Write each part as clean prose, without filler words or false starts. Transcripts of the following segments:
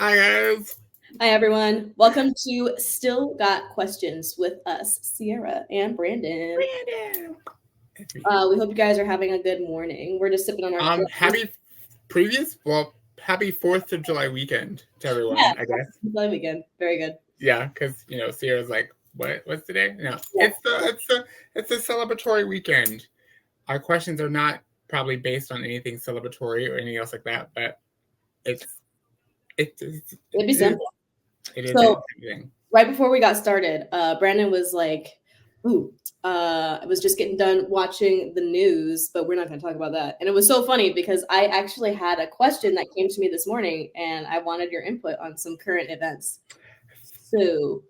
Hi guys. Hi, everyone. Welcome to Still Got Questions with us, Sierra and Brandon. Brandon. We hope you guys are having a good morning. We're just sipping on our coffee. Happy 4th of July weekend to Yeah, everyone, I guess. July weekend. Very good. Yeah, because Sierra's like, what's today? No, Yeah. it's a celebratory weekend. Our questions are not probably based on anything celebratory or anything else like that, but it's it's It'd be simple. it is So, interesting. right before we got started, Brandon was like, ooh, I was just getting done watching the news, but we're not going to talk about that. And it was so funny because I actually had a question that came to me this morning and I wanted your input on some current events. So,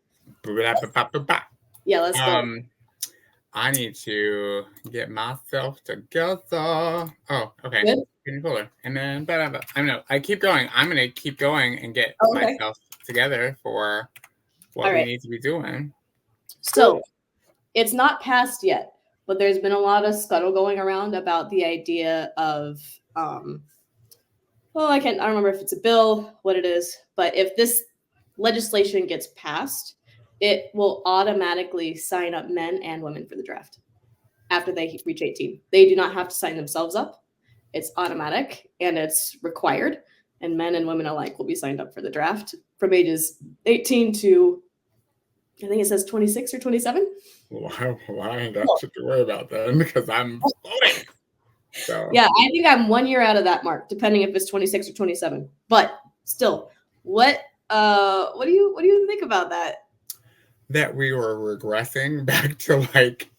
yeah, let's go. I need to get myself together. Oh, okay. Good? Green folder. And then, I know. I keep going. I'm going to keep going and get Oh, okay. myself together for what All we right. need to be doing. So it's not passed yet, but there's been a lot of scuttle going around about the idea of, I don't remember if it's a bill, what it is, but if this legislation gets passed, it will automatically sign up men and women for the draft after they reach 18. They do not have to sign themselves up. It's automatic and it's required. And men and women alike will be signed up for the draft from ages 18 to, I think it says 26 or 27. Well, I ain't got shit to worry about then because I'm voting. So Yeah, I think I'm 1 year out of that mark, depending if it's 26 or 27. But still, what do you think about that? that we were regressing back to like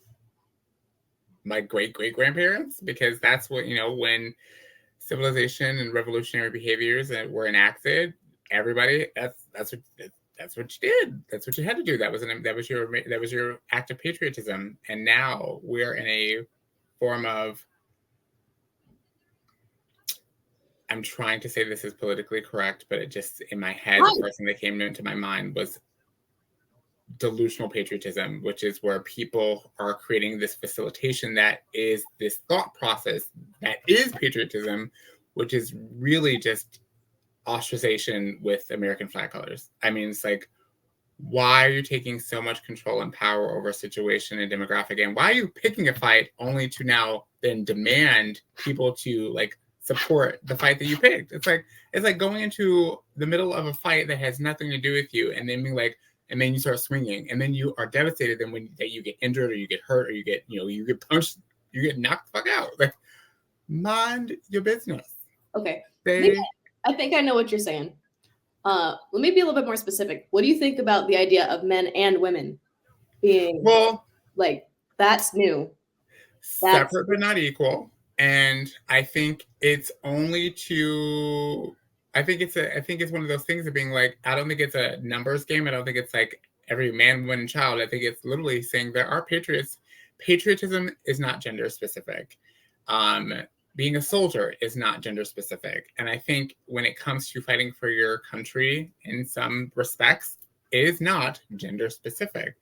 my great grandparents because that's what when civilization and revolutionary behaviors that were enacted, everybody that's what you did. That's what you had to do. That was your act of patriotism. And now we're in a form of. I'm trying to say this is politically correct, but it just in my head, the first thing that came into my mind was delusional patriotism, which is where people are creating this facilitation that is this thought process that is patriotism, which is really just ostracization with American flag colors. I mean, it's like, why are you taking so much control and power over a situation and demographic? And why are you picking a fight only to now then demand people to like support the fight that you picked? It's like going into the middle of a fight that has nothing to do with you and then being like, and then you start swinging and then you are devastated. Then when that you get injured or you get hurt or you get, you get punched, you get knocked the fuck out. Like, mind your business. Okay. I think I know what you're saying. Let me be a little bit more specific. What do you think about the idea of men and women being like that's new? Separate but not equal. And I think it's only to I think it's one of those things of being like, I don't think it's a numbers game. I don't think it's like every man, woman, and child. I think it's literally saying there are patriots. Patriotism is not gender specific. Being a soldier is not gender specific. And I think when it comes to fighting for your country in some respects, it is not gender specific.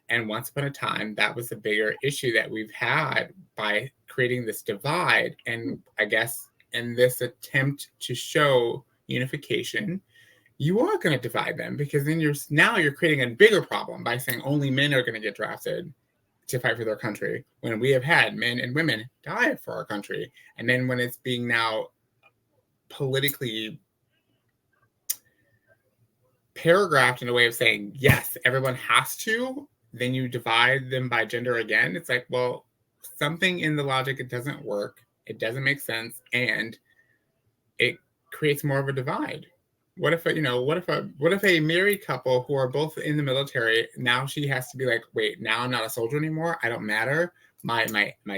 And once upon a time, that was a bigger issue that we've had by creating this divide. And I guess in this attempt to show unification, you are going to divide them because then you're creating a bigger problem by saying only men are going to get drafted to fight for their country when we have had men and women die for our country. And then when it's being now politically paragraphed in a way of saying, yes, everyone has to, then you divide them by gender again. It's like, well, something in the logic, it doesn't work. It doesn't make sense. And it creates more of a divide. What if a married couple who are both in the military, now she has to be like, wait, now I'm not a soldier anymore. I don't matter. My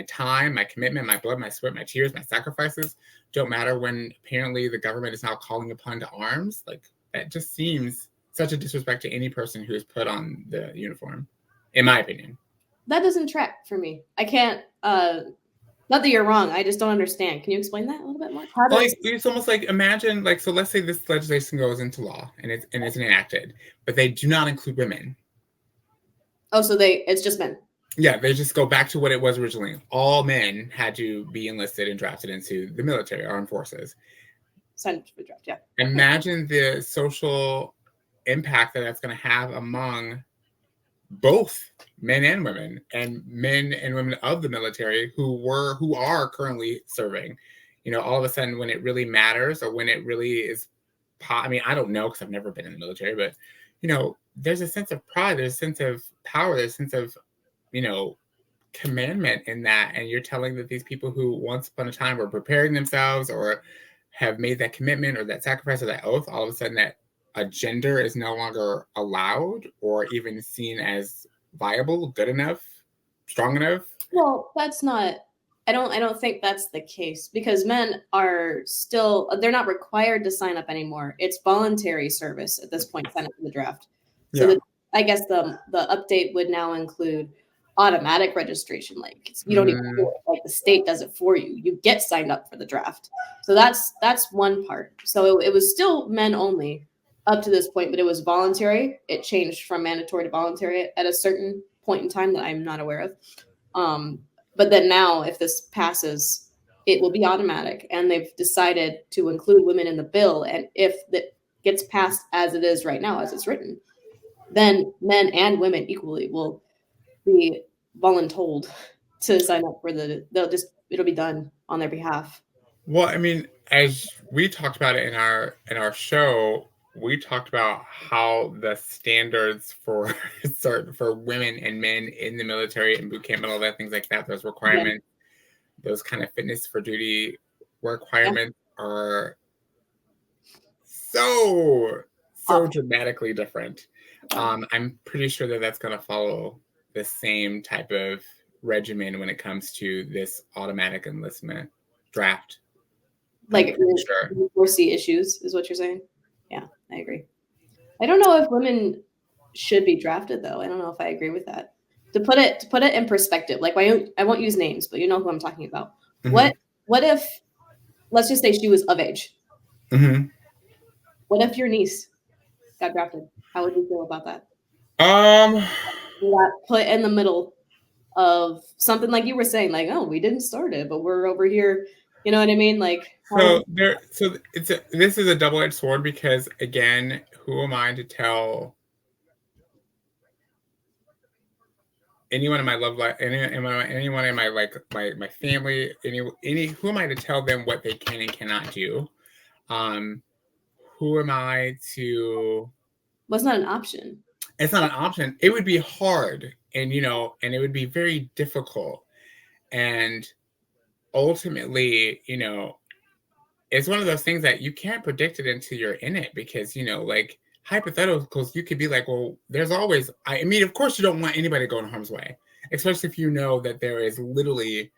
time, my commitment, my blood, my sweat, my tears, my sacrifices don't matter when apparently the government is now calling upon to arms. Like, that just seems such a disrespect to any person who is put on the uniform, in my opinion. That doesn't track for me. I can't. Not that you're wrong. I just don't understand. Can you explain that a little bit more? It's almost like, imagine, like, so let's say this legislation goes into law and it's enacted, but they do not include women. Oh, so it's just men. Yeah, they just go back to what it was originally. All men had to be enlisted and drafted into the military, armed forces. sign up for the draft. Yeah. Imagine the social impact that that's going to have among both men and women, and men and women of the military who are currently serving. All of a sudden, when it really matters, or when it really is, I mean, I don't know because I've never been in the military, but there's a sense of pride, there's a sense of power, there's a sense of commandment in that, and you're telling that these people who once upon a time were preparing themselves or have made that commitment or that sacrifice or that oath, all of a sudden that a gender is no longer allowed or even seen as viable, good enough, strong enough. Well, that's not, I don't think that's the case, because men are still, they're not required to sign up anymore. It's voluntary service at this point, sign up for the draft. So I guess the update would now include automatic registration. Like you don't even do it, like the state does it for you. You get signed up for the draft. So that's one part. So it was still men only up to this point, but it was voluntary. It changed from mandatory to voluntary at a certain point in time that I'm not aware of. But then now, if this passes, it will be automatic, and they've decided to include women in the bill. And if that gets passed as it is right now, as it's written, then men and women equally will be voluntold to sign up for it'll be done on their behalf. Well, I mean, as we talked about it in our show, we talked about how the standards for women and men in the military and boot camp and all that, things like that, those requirements, those kind of fitness for duty requirements are so dramatically different. I'm pretty sure that that's going to follow the same type of regimen when it comes to this automatic enlistment draft. Like, you foresee issues, is what you're saying? Yeah, I agree. I don't know if women should be drafted, though. I don't know if I agree with that. To put it in perspective, like I won't use names, but you know who I'm talking about. Mm-hmm. What if, let's just say she was of age. Mm-hmm. What if your niece got drafted? How would you feel about that? You got put in the middle of something like you were saying, like, oh, we didn't start it, but we're over here. You know what I mean? Like, this is a double-edged sword, because again, who am I to tell anyone in my love life, anyone in my my family, who am I to tell them what they can and cannot do? Who am I to? Well, it's not an option. It's not an option. It would be hard, and and it would be very difficult, and ultimately, it's one of those things that you can't predict it until you're in it, because like hypotheticals, you could be like, well, there's always, I mean, of course you don't want anybody to go in harm's way, especially if you know that there is literally,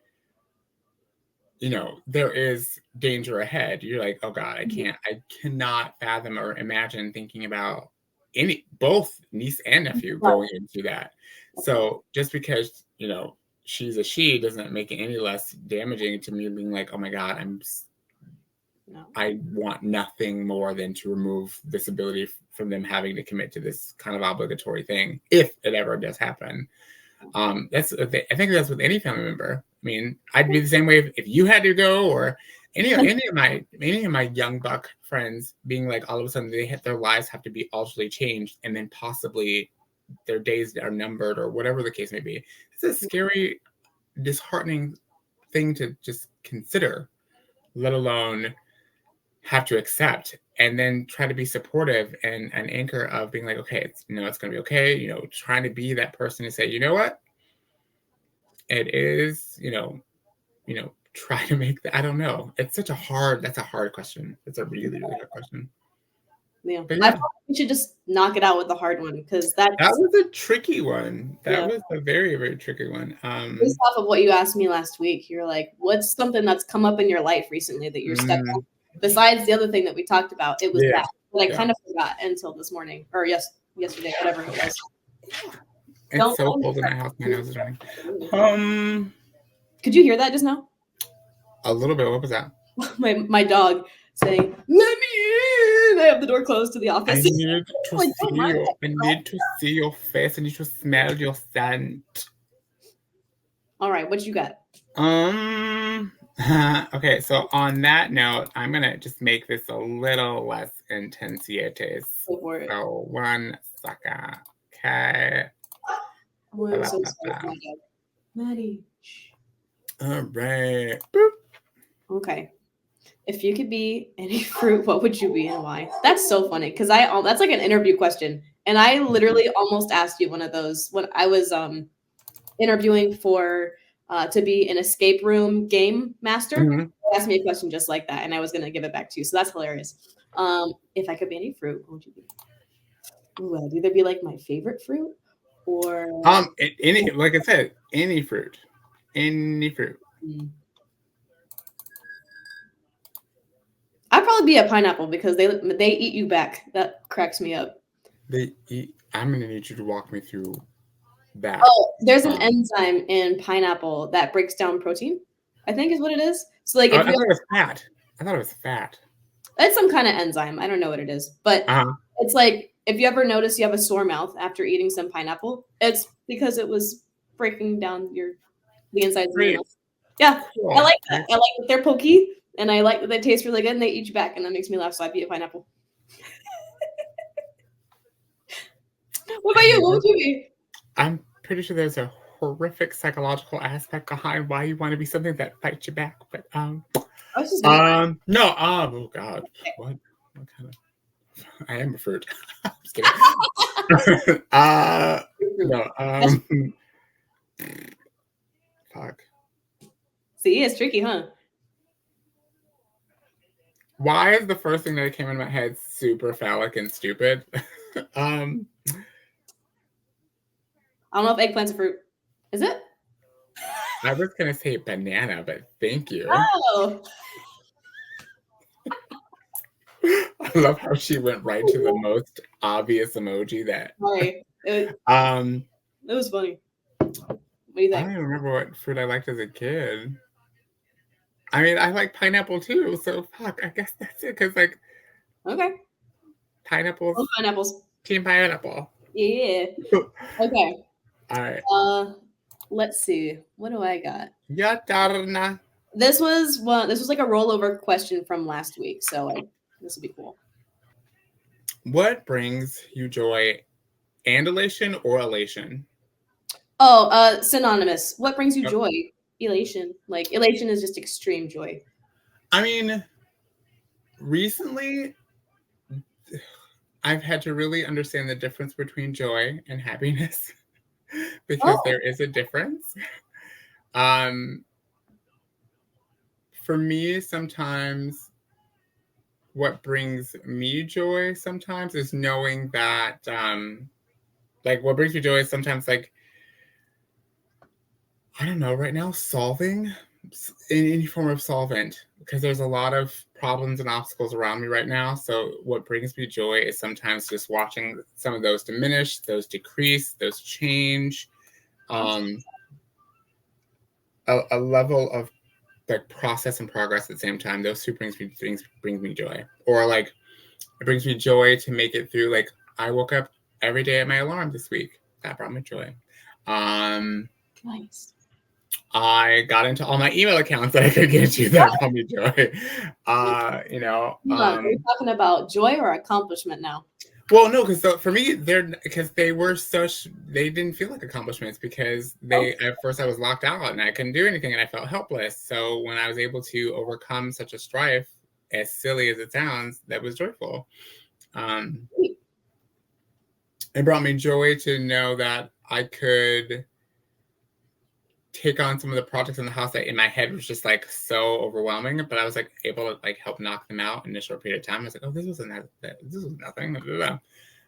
there is danger ahead. You're like, oh God, I cannot fathom or imagine thinking about both niece and nephew going into that. So just because, she's a she doesn't make it any less damaging to me being like, oh my God, I want nothing more than to remove this ability from them having to commit to this kind of obligatory thing, if it ever does happen. I think that's with any family member. I mean, I'd be the same way if you had to go, or any of my young buck friends being like, all of a sudden their lives have to be ultimately changed, and then possibly their days are numbered, or whatever the case may be. It's a scary, disheartening thing to just consider, let alone have to accept, and then try to be supportive and an anchor of being like, okay, it's it's going to be okay. Trying to be that person to say, you know what, it is, try to make that. I don't know. It's that's a hard question. It's a really, really hard question. Yeah. I thought we should just knock it out with the hard one, because that was a tricky one. That was a very, very tricky one. Based off of what you asked me last week, you're like, what's something that's come up in your life recently that you're stuck on? Besides the other thing that we talked about, it was that. But I kind of forgot until this morning, or yesterday, whatever it was. It's so cold in my house. My nose is running. Could you hear that just now? A little bit. What was that? my dog saying, "Let me in." I have the door closed to the office. I need to see your face. I need to smell your scent. All right, what you got? Okay, so on that note, I'm gonna just make this a little less intensiates. Go for it. So 1 second. Okay. Oh, I'm so sorry for my dog. Maddie. All right. Boop. Okay. If you could be any fruit, what would you be and why? That's so funny because that's like an interview question, and I literally almost asked you one of those when I was interviewing for to be an escape room game master. Mm-hmm. They asked me a question just like that, and I was gonna give it back to you. So that's hilarious. If I could be any fruit, what would you be? Ooh, I'd either be like my favorite fruit or Any, like I said, any fruit. Any fruit. I'd probably be a pineapple because they eat you back. That cracks me up. I'm gonna need you to walk me through that. Oh, there's an enzyme in pineapple that breaks down protein, I think is what it is. So like, I thought it was fat. I thought it was fat. It's some kind of enzyme. I don't know what it is, but it's like if you ever notice you have a sore mouth after eating some pineapple, it's because it was breaking down the insides of your mouth. Yeah, cool. I like that. I like that they're pokey, and I like that they taste really good, and they eat you back, and that makes me laugh. So I'd be a pineapple. What about you? What would you be? I'm pretty sure there's a horrific psychological aspect behind why you want to be something that fights you back, but no, oh god, what kind of? I am a fruit. I'm just kidding. No, fuck. See, it's tricky, huh? Why is the first thing that came in my head super phallic and stupid? I don't know if eggplant's a fruit. Is it? I was gonna say banana, but thank you. Oh. I love how she went right to the most obvious emoji that. Sorry. It was funny. What do you think? I don't even remember what fruit I liked as a kid. I mean, I like pineapple too, so fuck. I guess that's it. Cause like, okay, pineapples. oh, pineapples. Team pineapple. Yeah. Okay. All right. Let's see. What do I got? Ya darna. This was like a rollover question from last week, so this would be cool. What brings you joy and elation or elation? Oh, synonymous. What brings you joy? Elation. Like elation is just extreme joy. I mean, recently I've had to really understand the difference between joy and happiness because there is a difference. For me, sometimes what brings me joy sometimes is knowing that like what brings me joy is sometimes like I don't know right now solving in any form of solvent because there's a lot of problems and obstacles around me right now. So what brings me joy is sometimes just watching some of those diminish, those decrease, those change. A level of like process and progress at the same time. Those two brings me joy. Or like it brings me joy to make it through. Like I woke up every day at my alarm this week. That brought me joy. Nice. I got into all my email accounts that I could get to. That brought me joy. Are we talking about joy or accomplishment now? Well, no, because for me, they didn't feel like accomplishments because at first I was locked out and I couldn't do anything and I felt helpless. So when I was able to overcome such a strife, as silly as it sounds, that was joyful. It brought me joy to know that I could take on some of the projects in the house that in my head was just like so overwhelming, but I was like able to like help knock them out in a short period of time. I was like, oh, this was nothing.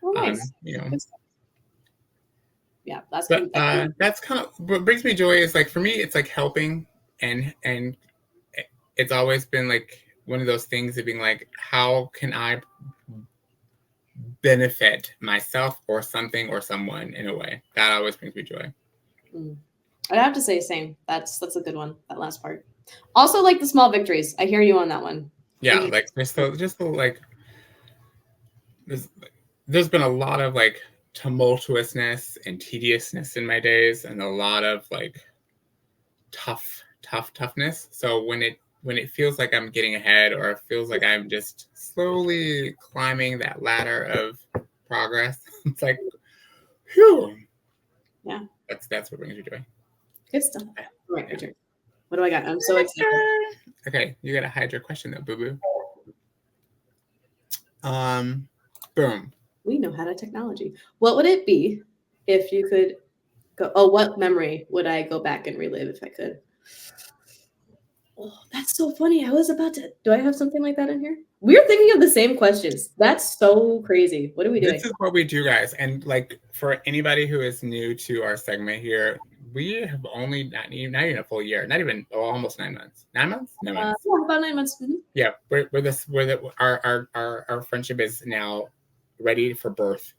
Oh, nice. Yeah, that's kind of what brings me joy is like for me, it's like helping and it's always been like one of those things of being like, how can I benefit myself or something or someone in a way that always brings me joy. I'd have to say same. That's a good one. That last part. Also, like the small victories. I hear you on that one. Yeah, like just like there's been a lot of like tumultuousness and tediousness in my days, and a lot of like tough toughness. So when it feels like I'm getting ahead, or it feels like I'm just slowly climbing that ladder of progress, it's like, whew. Yeah. That's what brings me joy. Good stuff. All right, your turn. What do I got? I'm so excited. Okay, you gotta hide your question though, boo boo. Boom. We know how to technology. What would it be if you could go? Oh, what memory would I go back and relive if I could? Oh, that's so funny. I was about to. Do I have something like that in here? We're thinking of the same questions. That's so crazy. What are we doing? This is what we do, guys. And like for anybody who is new to our segment here, we have only not even a full year, not even almost 9 months. 9 months? 9 months. Yeah, about 9 months. Mm-hmm. Yeah, our friendship is now ready for birth.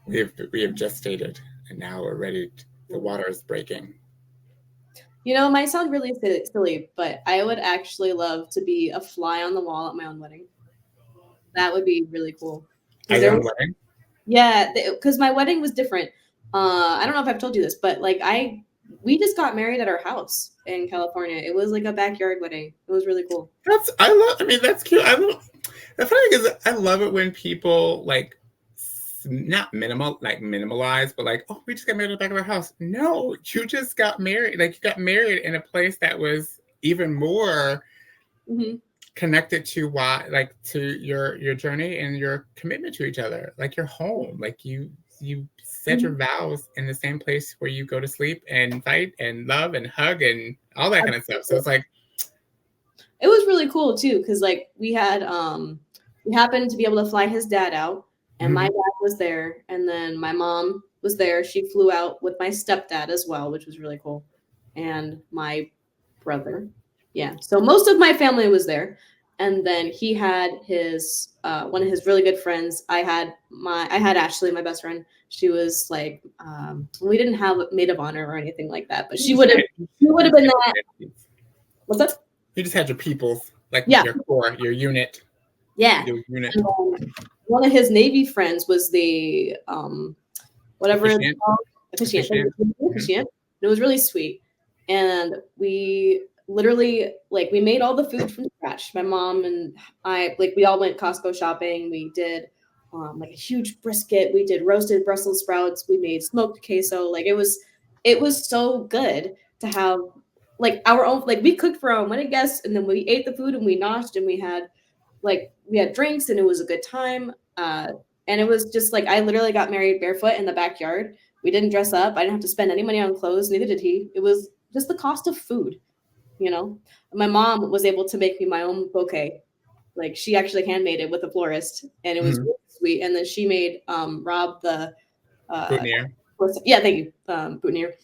We have just stated, and now we're ready. The water is breaking. You know, it might sound really silly, but I would actually love to be a fly on the wall at my own wedding. That would be really cool. At your own wedding? Yeah, because my wedding was different. I don't know if I've told you this, but like we just got married at our house in California. It was like a backyard wedding. It was really cool. That's cute. The funny thing is, I love it when people like not minimalize, but like, oh, we just got married at the back of our house. No, you just got married. Like, you got married in a place that was even more connected to to your journey and your commitment to each other. Like your home. Like you set your vows in the same place where you go to sleep and fight and love and hug and all that kind of stuff. So it's like, it was really cool too, because like we happened to be able to fly his dad out. And my dad was there, and then my mom was there. She flew out with my stepdad as well, which was really cool, and my brother. Yeah, so most of my family was there, and then he had his one of his really good friends. I had Ashley, my best friend. She was like, we didn't have a maid of honor or anything like that, but she would have been that. What's that? You just had your peoples, like your core, your unit. Yeah. Your unit. One of his Navy friends was the whatever officiant. Officiant. It was really sweet. And we literally we made all the food from scratch. My mom and I, we all went Costco shopping. We did a huge brisket. We did roasted Brussels sprouts. We made smoked queso. It was so good to have our own. We cooked for our own wedding guests, and then we ate the food and we noshed and we had drinks and it was a good time. And it was just I literally got married barefoot in the backyard. We didn't dress up. I didn't have to spend any money on clothes. Neither did he. It was just the cost of food, My mom was able to make me my own bouquet. She actually handmade it with a florist, and it was really sweet. And then she made Rob the boutonniere. Yeah, thank you, boutonniere.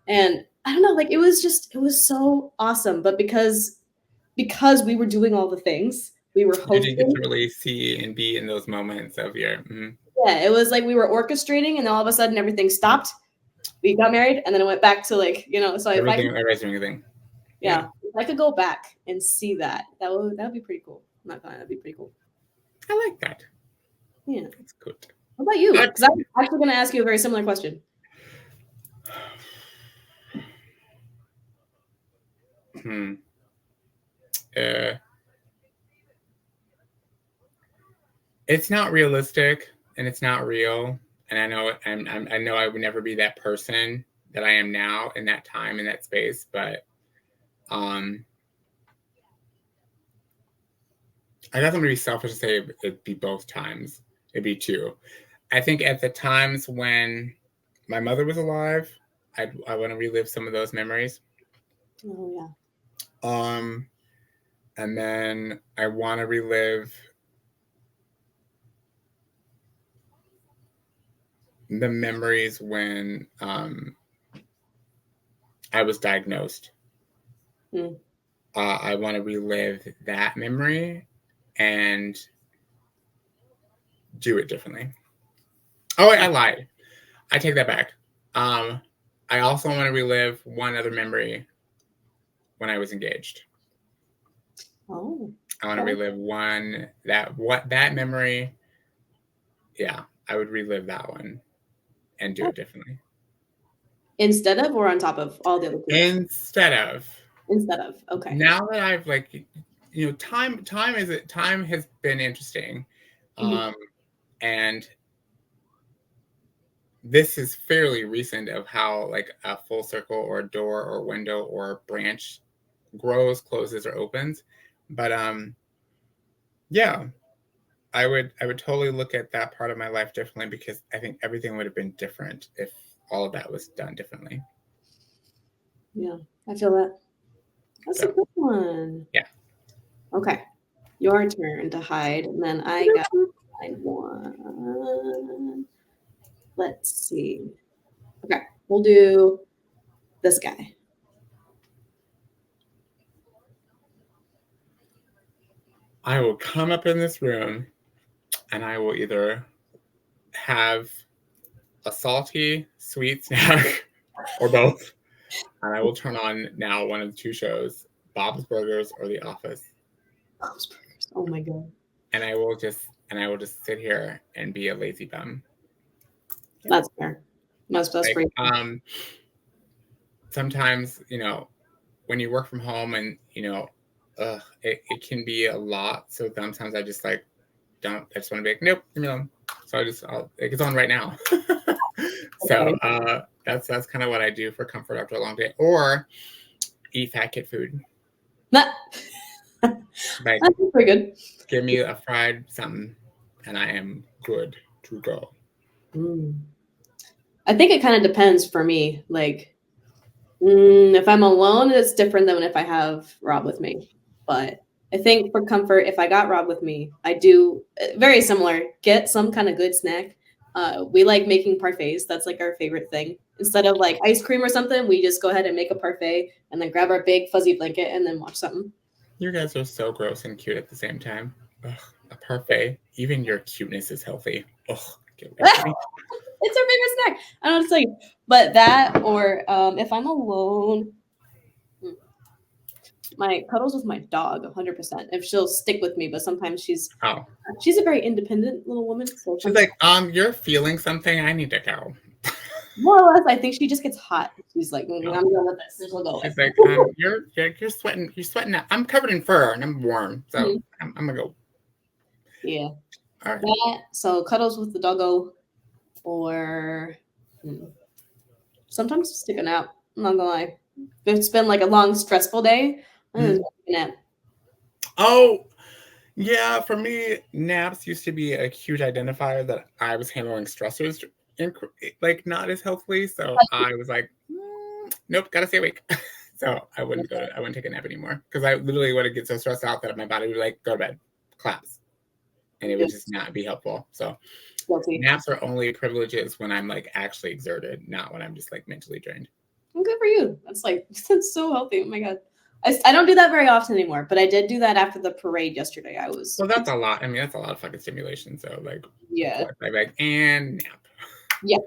And I don't know, it was so awesome. But because we were doing all the things, we were hosting. You didn't get to really see and be in those moments of your. Yeah, it was we were orchestrating, and all of a sudden everything stopped. We got married, and then it went back to So everything. Yeah, if I could go back and see that would be pretty cool. I'm not gonna. That'd be pretty cool. I like that. Yeah, that's good. What about you? Because I'm actually going to ask you a very similar question. It's not realistic and it's not real, and I know I know I would never be that person that I am now in that time, in that space, but I guess I'm gonna be selfish to say it'd be both times. It'd be two. I think at the times when my mother was alive, I want to relive some of those memories. Oh yeah. And then I want to relive the memories when I was diagnosed. I want to relive that memory and do it differently. Oh, wait, I lied. I take that back. I also want to relive one other memory when I was engaged. Oh. I want to relive that memory. Yeah, I would relive that one and do it differently. Instead of or on top of all the other two? Instead of. Instead of. Okay. Now that I've like, time has been interesting. And this is fairly recent of how like a full circle or a door or window or branch grows, closes, or opens. But yeah, I would totally look at that part of my life differently, because I think everything would have been different if all of that was done differently. Yeah, I feel that. That's a good one. Yeah. Okay. Your turn to hide, and then I got to hide one. Let's see. Okay, we'll do this guy. I will come up in this room and I will either have a salty, sweet snack or both. And I will turn on now one of the two shows, Bob's Burgers or The Office. Bob's Burgers. Oh my god. And I will just sit here and be a lazy bum. That's fair. That's great. Sometimes, when you work from home and, it can be a lot. So sometimes I just I just want to be like, nope, leave me alone. So it's on right now. So that's kind of what I do for comfort after a long day, or eat fat kid food. That's pretty good. Give me a fried something and I am good to go. I think it kind of depends for me. Like, if I'm alone, it's different than if I have Rob with me. But I think for comfort, if I got Rob with me, I do very similar. Get some kind of good snack. We like making parfaits. That's like our favorite thing. Instead of like ice cream or something, we just go ahead and make a parfait and then grab our big fuzzy blanket and then watch something. You guys are so gross and cute at the same time. Ugh, a parfait. Even your cuteness is healthy. Ugh, get away from me. It's our favorite snack. I don't know what to tell you. But that, or if I'm alone, my cuddles with my dog 100%. If she'll stick with me, but sometimes she's a very independent little woman. So she's like, you're feeling something, I need to go. More or less, I think she just gets hot. She's like, I'm done with this. This will go. She's like, you're sweating. You're sweating out. I'm covered in fur and I'm warm, so I'm gonna go. Yeah. All right. That, so cuddles with the doggo, or sometimes just take a nap. I'm not gonna lie. If it's been like a long, stressful day, I'm just take a nap. Oh, yeah. For me, naps used to be a huge identifier that I was handling stressors like not as healthily. So I was like, nope, gotta stay awake. So I wouldn't take a nap anymore, because I literally would get so stressed out that my body would like go to bed, collapse, and it would just not be helpful. So naps are only privileges when I'm like actually exerted, not when I'm just like mentally drained. Well, good for you. That's so healthy. Oh my god. I don't do that very often anymore, but I did do that after the parade yesterday. Well, that's a lot. I mean, that's a lot of fucking stimulation. So like, yeah, like and nap. Yeah,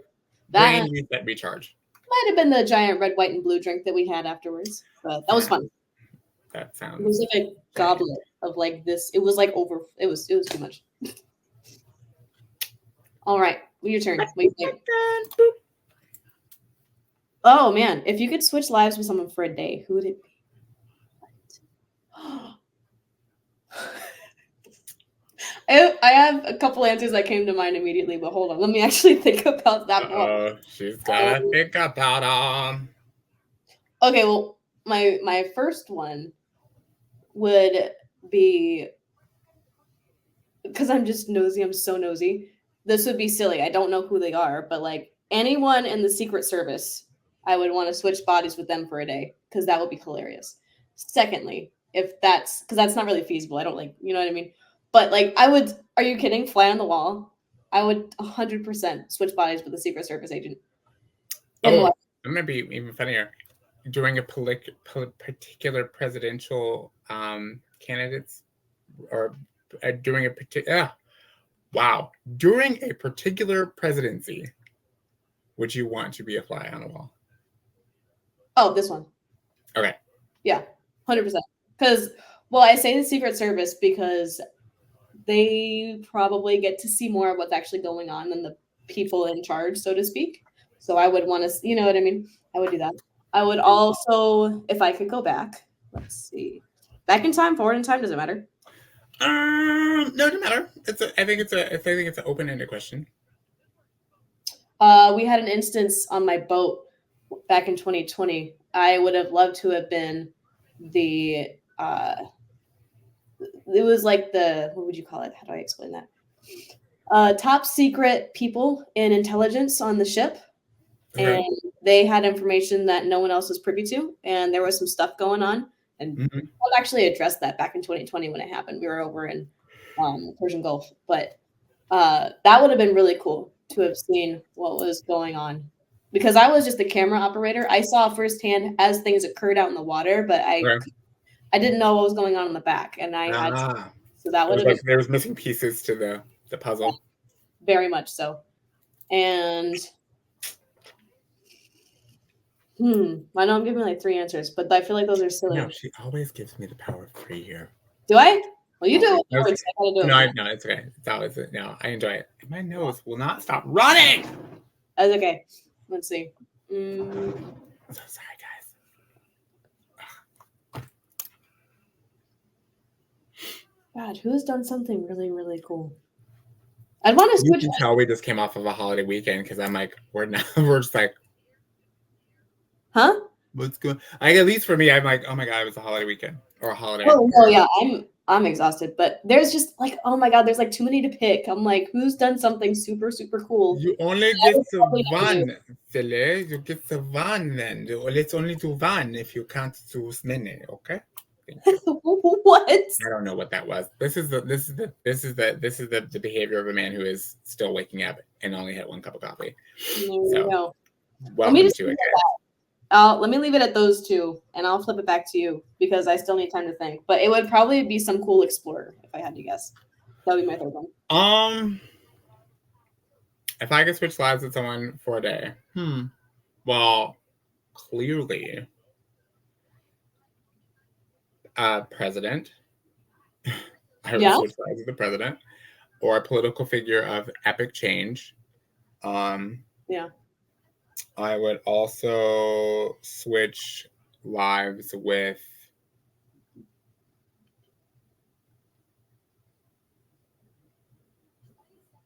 brain reset, recharge. Might have been the giant red, white, and blue drink that we had afterwards, but that was fun. That sounds. It was like a goblet of like this. It was like over. It was too much. All right, your turn. What do you think? Oh man, if you could switch lives with someone for a day, who would it be? I have a couple answers that came to mind immediately, but hold on. Let me actually think about that one. She's gotta think about them. Okay, well, my first one would be, because I'm just nosy. I'm so nosy. This would be silly. I don't know who they are, but like anyone in the Secret Service, I would want to switch bodies with them for a day, because that would be hilarious. Secondly, because that's not really feasible. I don't like, you know what I mean? But like, I would, are you kidding? Fly on the wall. I would 100% switch bodies with a Secret Service agent. I'm going to be even funnier. During a particular presidential candidates, or during a particular, during a particular presidency, would you want to be a fly on a wall? Oh, this one. Okay. Yeah, 100%. Because, well, I say the Secret Service because they probably get to see more of what's actually going on than the people in charge, so to speak. So I would want to, you know what I mean? I would do that. I would also, if I could go back, let's see, back in time, forward in time, does it matter? No, it doesn't matter. I think it's an open-ended question. We had an instance on my boat back in 2020. I would have loved to have been the it was like the, what would you call it? How do I explain that? Top secret people in intelligence on the ship. Okay. And they had information that no one else was privy to, and there was some stuff going on. And I actually addressed that back in 2020 when it happened. We were over in Persian Gulf, but that would have been really cool to have seen what was going on, because I was just the camera operator. I saw firsthand as things occurred out in the water, but I didn't know what was going on in the back, and I had to, so that would have been, there was missing pieces to the puzzle. Very much so. And I know I'm giving like 3 answers, but I feel like those are silly. No, she always gives me the power of 3 here. Do I? Well, you do. No, it's okay. It's always no. I enjoy it. My nose will not stop running. That's okay. Let's see. I'm so sorry, guys. God, who's done something really, really cool? I'd want to switch. You can tell we just came off of a holiday weekend because I'm like, we're just like, huh? What's going? At least for me, I'm like, oh my god, it was a holiday weekend or a holiday. Oh no, yeah, I'm exhausted, but there's just like, oh my god, there's like too many to pick. I'm like, who's done something super, super cool? You only get to one, silly. You get to one, then let's only do one if you can't do many. Okay. What? I don't know what that was. This is the behavior of a man who is still waking up and only had 1 cup of coffee. So, welcome to it. Let me leave it at those 2, and I'll flip it back to you because I still need time to think. But it would probably be some cool explorer if I had to guess. That would be my third one. If I could switch lives with someone for a day, well, clearly, president. I would switch lives with the president, or a political figure of epic change. I would also switch lives with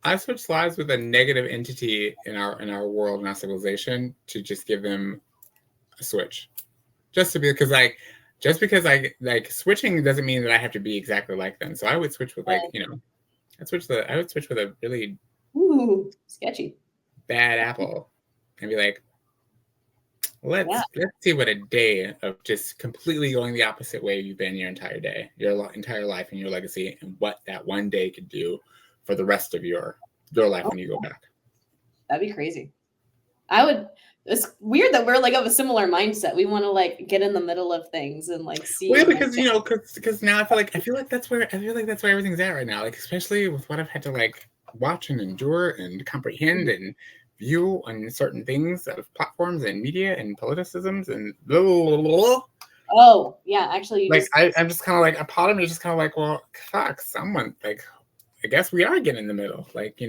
a negative entity in our world and our civilization to just give them a switch. Just because switching doesn't mean that I have to be exactly like them. So I would switch with I would switch with a really sketchy bad apple and be like, let's see what a day of just completely going the opposite way you've been your entire day, your entire life, and your legacy, and what that one day could do for the rest of your life when you go back. That'd be crazy. It's weird that we're like of a similar mindset. We want to like get in the middle of things and like see. Well, because because now I feel like that's where everything's at right now. Like especially with what I've had to like watch and endure and comprehend and view on certain things out of platforms and media and politicisms and blah, blah, blah, blah. Oh yeah, actually, I'm just kind of like, a part of me is just kind of like, well, fuck, someone like. I guess we are getting in the middle. Like, we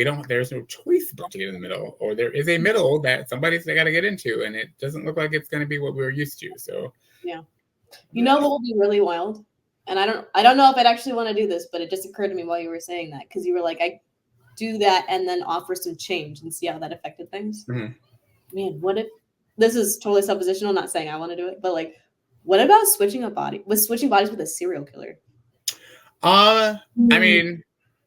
don't, there's no choice but to get in the middle, or there is a middle that they got to get into, and it doesn't look like it's going to be what we were used to. So, yeah. What will be really wild? And I don't know if I'd actually want to do this, but it just occurred to me while you were saying that, because you were like, I do that and then offer some change and see how that affected things. Man, what if, this is totally suppositional, not saying I want to do it, but like, what about switching bodies with a serial killer? I mean,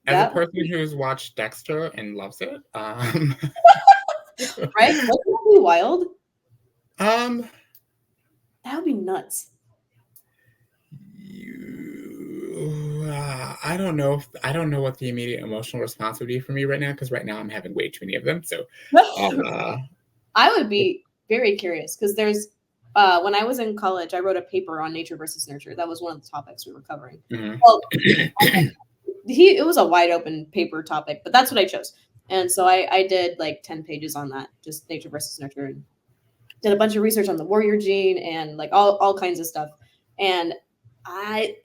as a person who's watched Dexter and loves it, right? Wouldn't that be wild? That would be nuts. I don't know what the immediate emotional response would be for me right now, because right now I'm having way too many of them. So, I would be very curious, because there's. When I was in college, I wrote a paper on nature versus nurture. That was one of the topics we were covering. Well, it was a wide open paper topic, but that's what I chose. And so I did like 10 pages on that, just nature versus nurture, and did a bunch of research on the warrior gene and like all kinds of stuff. And I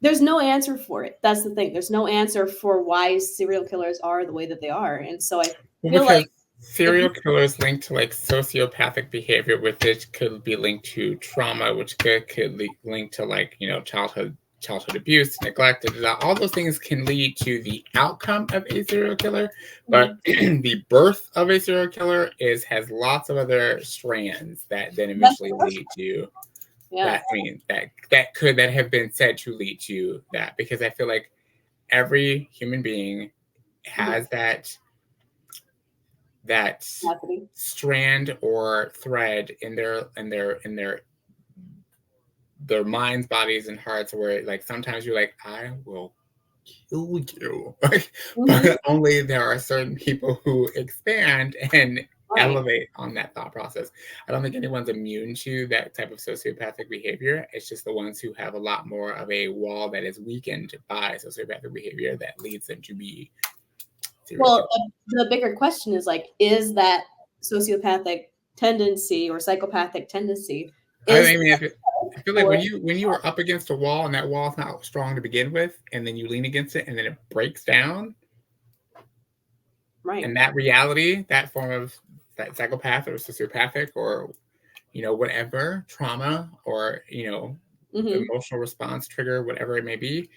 there's no answer for it. That's the thing. There's no answer for why serial killers are the way that they are. And so I feel like serial killers linked to like sociopathic behavior, which could be linked to trauma, which could link to like, you know, childhood abuse, neglect, all those things can lead to the outcome of a serial killer. But the birth of a serial killer has lots of other strands that then eventually lead to that. I mean, that have been said to lead to that, because I feel like every human being has that strand or thread in their minds, bodies, and hearts, where like sometimes you're like, I will kill you. Like, but only there are certain people who expand and elevate on that thought process. I don't think anyone's immune to that type of sociopathic behavior. It's just the ones who have a lot more of a wall that is weakened by sociopathic behavior that leads them to be. Well, the bigger question is like, is that sociopathic tendency or psychopathic tendency? I mean, I feel like when you are up against a wall and that wall is not strong to begin with, and then you lean against it and then it breaks down, right? And that reality, that form of that psychopath or sociopathic or, you know, whatever trauma or, you know, emotional response trigger, whatever it may be.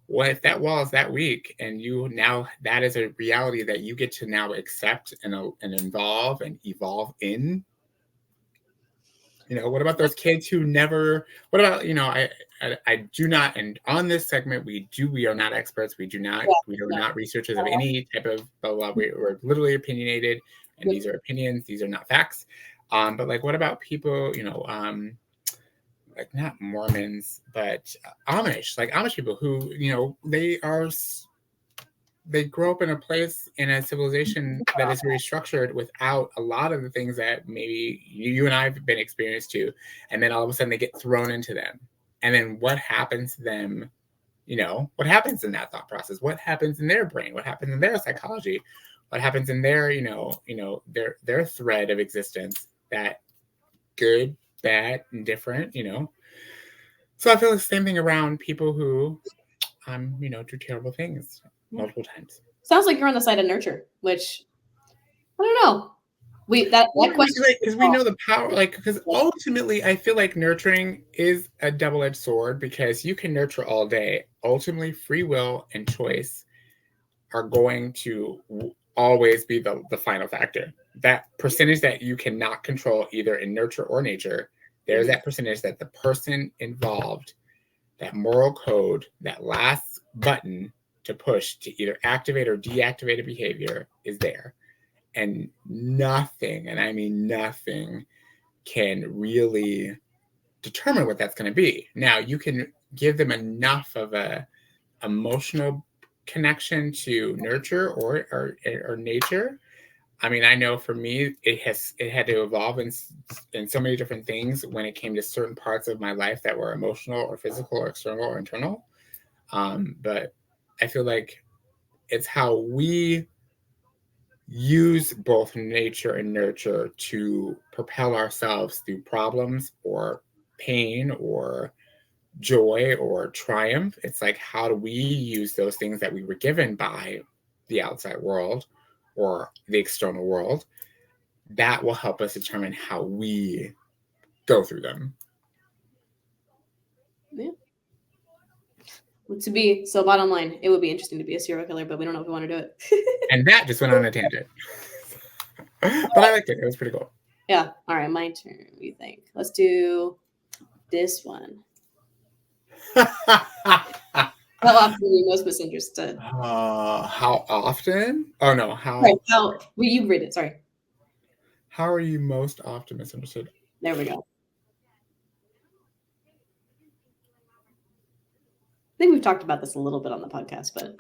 What if that wall is that weak, and you now, that is a reality that you get to now accept and involve and evolve in? You know, what about those kids who never? What about, you know, I do not, and on this segment we are not experts. We are not researchers of any type of blah blah. We're literally opinionated, and these are opinions. These are not facts. But like, what about people? You know, like not Mormons, but Amish, like Amish people who, you know, they grow up in a place, in a civilization that is very structured without a lot of the things that maybe you and I have been experienced to. And then all of a sudden they get thrown into them. And then what happens to them? You know, what happens in that thought process? What happens in their brain? What happens in their psychology? What happens in their, their thread of existence, that good, bad, indifferent, you know? So I feel the same thing around people who, do terrible things multiple times. Sounds like you're on the side of nurture, which I don't know. That question, because we know the power, like, because ultimately I feel like nurturing is a double-edged sword, because you can nurture all day. Ultimately, free will and choice are going to always be the final factor. That percentage that you cannot control either in nurture or nature, there's that percentage that the person involved, that moral code, that last button to push to either activate or deactivate a behavior is there. And nothing, and I mean nothing, can really determine what that's going to be. Now, you can give them enough of a emotional connection to nurture or nature. I mean, I know for me, it had to evolve in so many different things when it came to certain parts of my life that were emotional or physical or external or internal. But I feel like it's how we use both nature and nurture to propel ourselves through problems or pain or joy or triumph. It's like, how do we use those things that we were given by the outside world or the external world? That will help us determine how we go through them. Yeah. So bottom line, it would be interesting to be a serial killer, but we don't know if we want to do it. And that just went on a tangent. But I liked it. It was pretty cool. Yeah. All right, my turn. What do you think? Let's do this one. How often are you most misunderstood? How often? Oh no, how? Right, well, you read it. Sorry. How are you most often misunderstood? There we go. I think we've talked about this a little bit on the podcast, but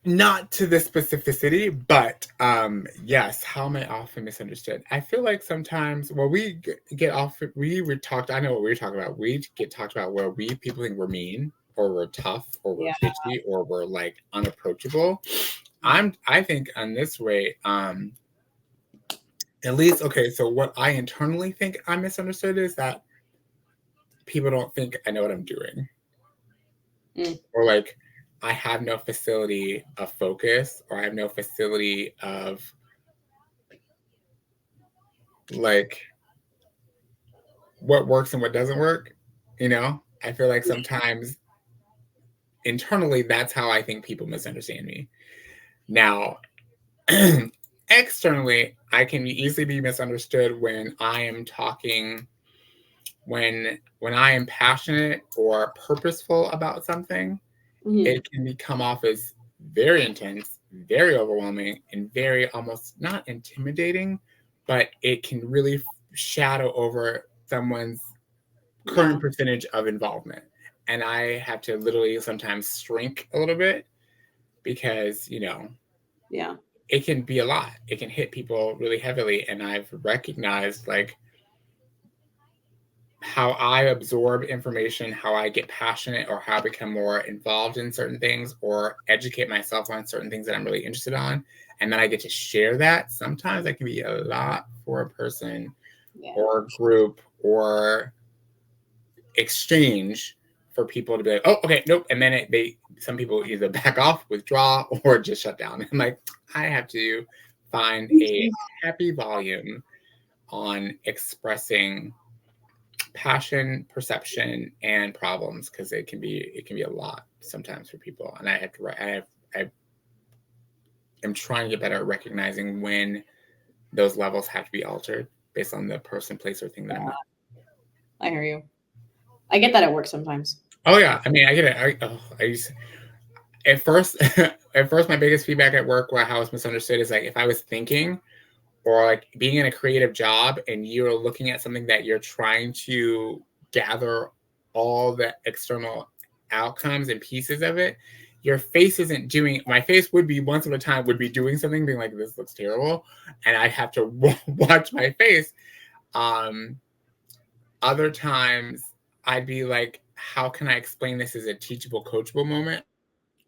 not to the specificity, but yes, how am I often misunderstood? I feel like sometimes, well, we were talked, I know what we were talking about. We get talked about where people think we're mean or we're tough or we're bitchy or we're like unapproachable. I think on this way, at least, okay, so what I internally think I'm misunderstood is that people don't think I know what I'm doing. Or like, I have no facility of focus, or I have no facility of like what works and what doesn't work. I feel like sometimes internally that's how I think people misunderstand me. Now, externally, I can easily be misunderstood when I am talking, when I am passionate or purposeful about something. It can come off as very intense, very overwhelming, and very almost not intimidating, but it can really shadow over someone's current percentage of involvement. And I have to literally sometimes shrink a little bit because, it can be a lot. It can hit people really heavily. And I've recognized like how I absorb information, how I get passionate, or how I become more involved in certain things or educate myself on certain things that I'm really interested on. And then I get to share that. Sometimes that can be a lot for a person or group or exchange for people to be like, oh, okay, nope. And then some people either back off, withdraw, or just shut down. I'm like, I have to find a happy volume on expressing passion, perception, and problems, because it can be a lot sometimes for people. And I have to I am trying to get better at recognizing when those levels have to be altered based on the person, place, or thing that I'm at. I hear you. I get that at work sometimes. Oh yeah, I mean, I get it. I used at first my biggest feedback at work, where how I was misunderstood, is like if I was thinking or like being in a creative job and you're looking at something that you're trying to gather all the external outcomes and pieces of it, your face isn't doing. My face would be once at a time would be doing something, being like, this looks terrible, and I'd have to watch my face. Other times I'd be like, how can I explain this as a teachable, coachable moment?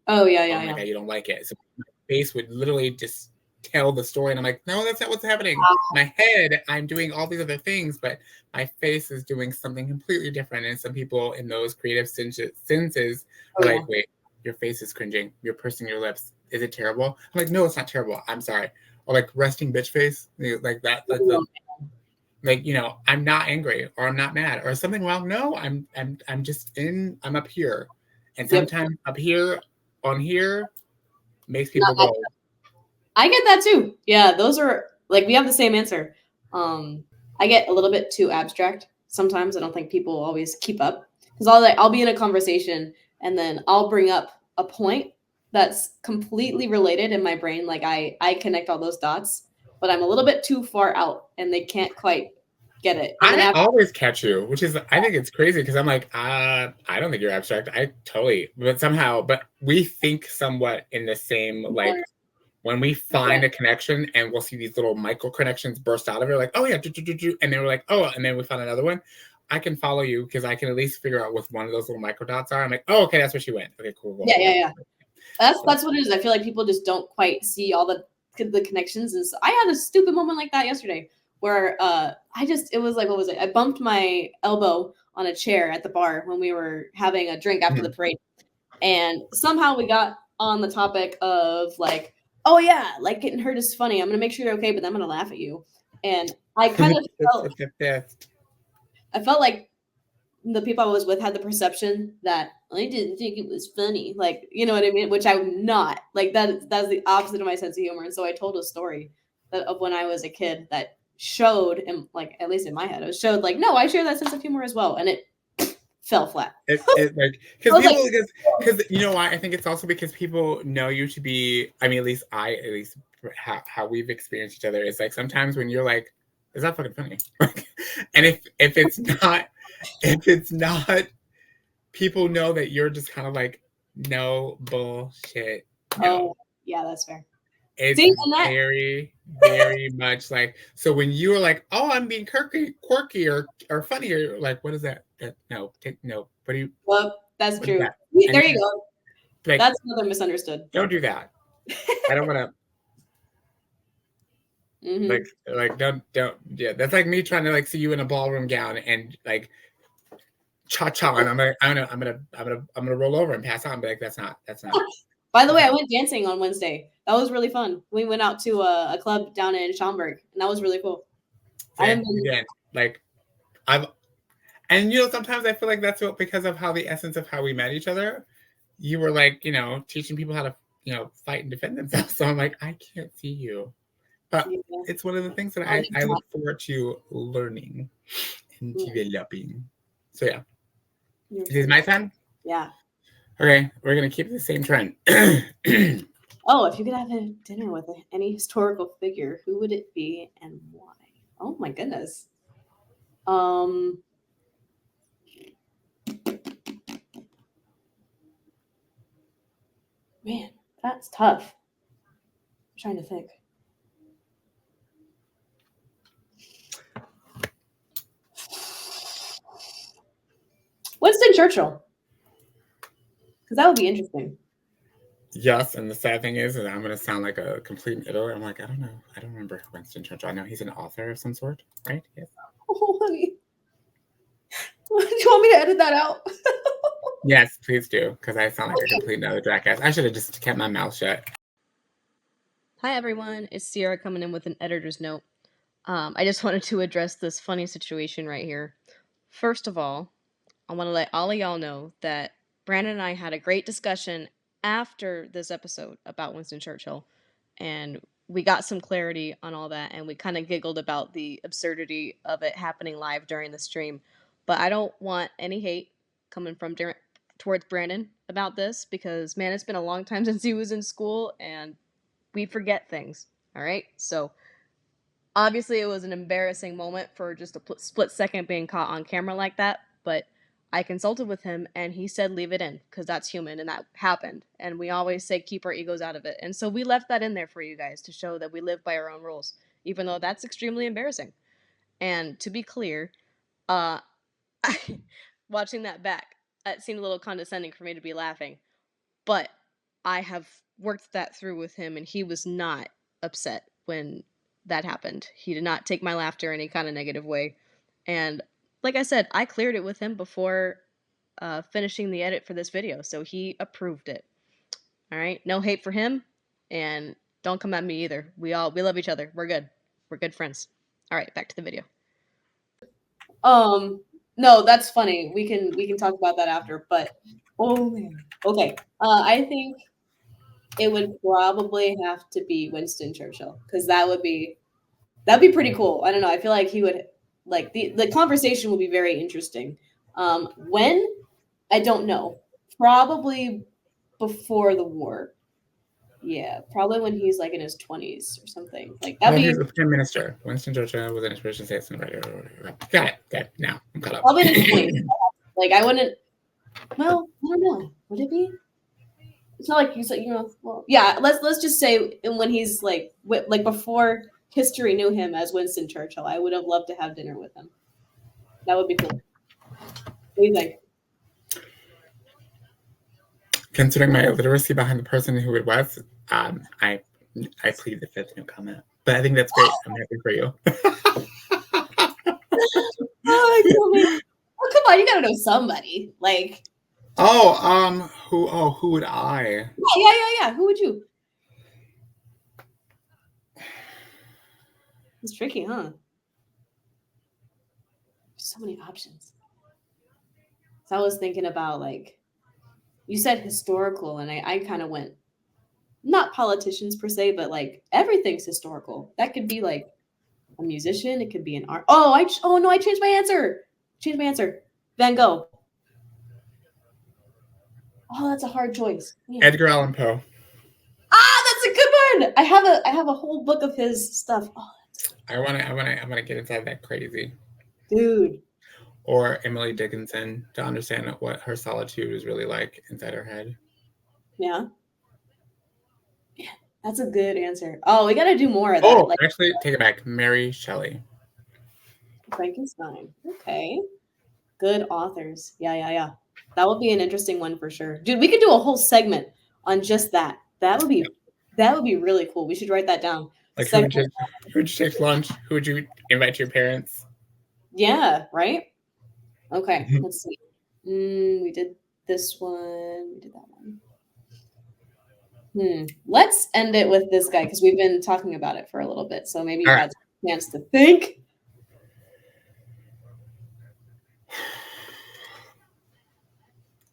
Oh yeah. You don't like it. So my face would literally just tell the story, and I'm like, no, that's not what's happening. My head, I'm doing all these other things, but my face is doing something completely different. And some people in those creative senses are like, wait, your face is cringing. You're pursing your lips. Is it terrible? I'm like, no, it's not terrible. I'm sorry. Or like resting bitch face, like that. Like, I'm not angry or I'm not mad or something wrong. No, I'm up here. And sometimes up here on here makes people go. I get that too. Yeah, those are like, we have the same answer. I get a little bit too abstract sometimes. I don't think people always keep up, because I'll be in a conversation and then I'll bring up a point that's completely related in my brain. Like I connect all those dots, but I'm a little bit too far out and they can't quite get it. And I always catch you, which is, I think it's crazy, because I'm like, I don't think you're abstract. But we think somewhat in the same, like, when we find a connection and we'll see these little micro connections burst out of it, like, oh yeah, and then we're like, oh, and then we find another one. I can follow you because I can at least figure out what one of those little micro dots are. I'm like, oh, okay, that's where she went. Okay, cool. Yeah. That's what it is. I feel like people just don't quite see all the connections. And so I had a stupid moment like that yesterday where it was like, what was it? I bumped my elbow on a chair at the bar when we were having a drink after the parade. And somehow we got on the topic of like, oh yeah, like getting hurt is funny. I'm going to make sure you're okay, but then I'm going to laugh at you. And I kind of felt like the people I was with had the perception that I didn't think it was funny. Like, you know what I mean? Which I'm not. Like that's the opposite of my sense of humor. And so I told a story of when I was a kid that showed, and like, at least in my head, it showed like, no, I share that sense of humor as well. And it fell flat. Because you know why? I think it's also because people know you to be, I mean, at least how we've experienced each other is like, sometimes when you're like, is that fucking funny? And if it's not, people know that you're just kind of like, no bullshit. No. Oh, yeah, that's fair. It's very, very much like, so when you were like, oh, I'm being quirky or funny, or like, what is that? No. What do you? Well, that's true. There you go. Like, that's another misunderstood. Don't do that. I don't want to. Mm-hmm. Like don't. Yeah, that's like me trying to like see you in a ballroom gown and like cha-cha, and I'm like, I'm gonna roll over and pass on. But like, that's not. By the way, I went dancing on Wednesday. That was really fun. We went out to a club down in Schaumburg, and that was really cool. Again, like and sometimes I feel like that's because of how the essence of how we met each other. You were like, teaching people how to, fight and defend themselves. So I'm like, I can't see you. But it's one of the things that I look forward to learning and developing. So yeah. Is it my time? Yeah. Okay, we're gonna keep the same trend. Oh, if you could have a dinner with any historical figure, who would it be and why? Oh my goodness. Man, that's tough. I'm trying to think. Winston Churchill. Because that would be interesting. Yes, and the sad thing is I'm going to sound like a complete idiot. I'm like, I don't know. I don't remember Winston Churchill. I know he's an author of some sort, right? Yes. Oh, honey. Do you want me to edit that out? Yes, please do, because I sound like a complete other jackass. I should have just kept my mouth shut. Hi, everyone. It's Sierra coming in with an editor's note. I just wanted to address this funny situation right here. First of all, I want to let all of y'all know that Brandon and I had a great discussion after this episode about Winston Churchill, and we got some clarity on all that, and we kind of giggled about the absurdity of it happening live during the stream. But I don't want any hate coming from towards Brandon about this, because, man, it's been a long time since he was in school, and we forget things, all right? So obviously it was an embarrassing moment for just a split second being caught on camera like that, but I consulted with him and he said leave it in because that's human and that happened. And we always say keep our egos out of it. And so we left that in there for you guys to show that we live by our own rules, even though that's extremely embarrassing. And to be clear, watching that back, it seemed a little condescending for me to be laughing, but I have worked that through with him and he was not upset when that happened. He did not take my laughter in any kind of negative way. And like I said, I cleared it with him before finishing the edit for this video, so he approved it. All right, no hate for him, and don't come at me either. We love each other. We're good. We're good friends. All right, back to the video. No, that's funny. We can talk about that after, but oh man. Okay. I think it would probably have to be Winston Churchill because that'd be pretty cool. I don't know. I feel like he would like the conversation will be very interesting. When I don't know, probably before the war. Yeah, probably when he's like in his 20s or something. Like that'd be. He's the prime minister. Winston Churchill was an inspiration statesman. Got it. Now I'm caught up. Probably in his 20s. Like I wouldn't. Well, I don't know. Would it be? It's not like you said, well, yeah. Let's just say when he's like before history knew him as Winston Churchill. I would have loved to have dinner with him. That would be cool. What do you think? Considering my illiteracy behind the person who it was, I plead the fifth, no comment. But I think that's great. I'm happy for you. Oh, come on, you gotta know somebody. Like who would I? Yeah. Who would you? It's tricky, huh? So many options. So I was thinking about like you said historical, and I kind of went not politicians per se, but like everything's historical. That could be like a musician. It could be an art. I changed my answer. Van Gogh. Oh, that's a hard choice. Man. Edgar Allan Poe. That's a good one. I have a whole book of his stuff. Oh, I wanna get inside that crazy. Dude. Or Emily Dickinson to understand what her solitude is really like inside her head. Yeah. That's a good answer. Oh, we got to do more of that. Actually, take it back. Mary Shelley. Frankenstein. Okay. Good authors. Yeah. That would be an interesting one for sure. Dude, we could do a whole segment on just that. That would be really cool. We should write that down. Like who would you take lunch? Who would you invite to your parents? Yeah, right? Okay, let's see. We did this one. We did that one. Let's end it with this guy because we've been talking about it for a little bit. So maybe you had a chance to think.